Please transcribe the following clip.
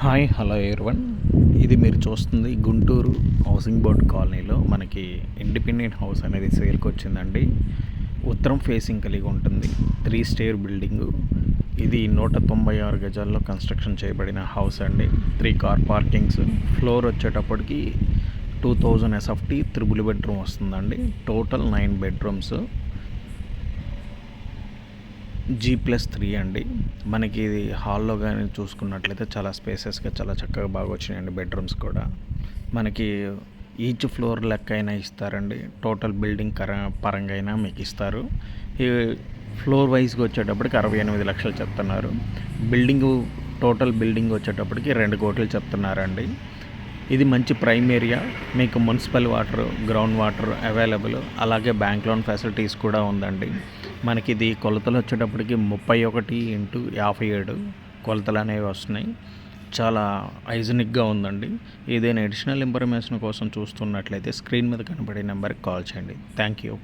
Hi hello everyone. ఇది మీరు చూస్తుంది గుంటూరు హౌసింగ్ బోర్డ్ కాలనీలో మనకి ఇండిపెండెంట్ హౌస్ అనేది సేల్కి వచ్చిందండి. ఉత్తరం ఫేసింగ్ కలిగి ఉంటుంది. 3 స్టేర్ బిల్డింగు. ఇది 196 గజాల్లో కన్స్ట్రక్షన్ చేయబడిన హౌస్ అండి. 3 కార్ పార్కింగ్స్. ఫ్లోర్ వచ్చేటప్పటికి 2000 SFT త్రిబుల్ బెడ్రూమ్ వస్తుందండి. Total 9 bedrooms. G+3 అండి. మనకి ఇది హాల్లో కానీ చూసుకున్నట్లయితే చాలా స్పేసెస్గా చాలా చక్కగా బాగా వచ్చినాయండి. బెడ్రూమ్స్ కూడా మనకి ఈచ్ ఫ్లోర్ లెక్క అయినా ఇస్తారండి. టోటల్ బిల్డింగ్ పరంగా అయినా మీకు ఇస్తారు. ఈ ఫ్లోర్ వైజ్గా వచ్చేటప్పటికి 68 లక్షలు చెప్తున్నారు. టోటల్ బిల్డింగ్ వచ్చేటప్పటికి 2 కోట్లు చెప్తున్నారండి. ఇది మంచి ప్రైమ్ ఏరియా. మీకు municipal water, ground water available, అలాగే బ్యాంక్ లోన్ ఫెసిలిటీస్ కూడా ఉందండి. మనకి ఇది కొలతలు వచ్చేటప్పటికి 31x57 కొలతలు అనేవి వస్తున్నాయి. చాలా హైజీనిక్గా ఉందండి. ఏదైనా అడిషనల్ ఇన్ఫర్మేషన్ కోసం చూస్తున్నట్లయితే స్క్రీన్ మీద కనబడే నెంబర్కి కాల్ చేయండి. Thank you.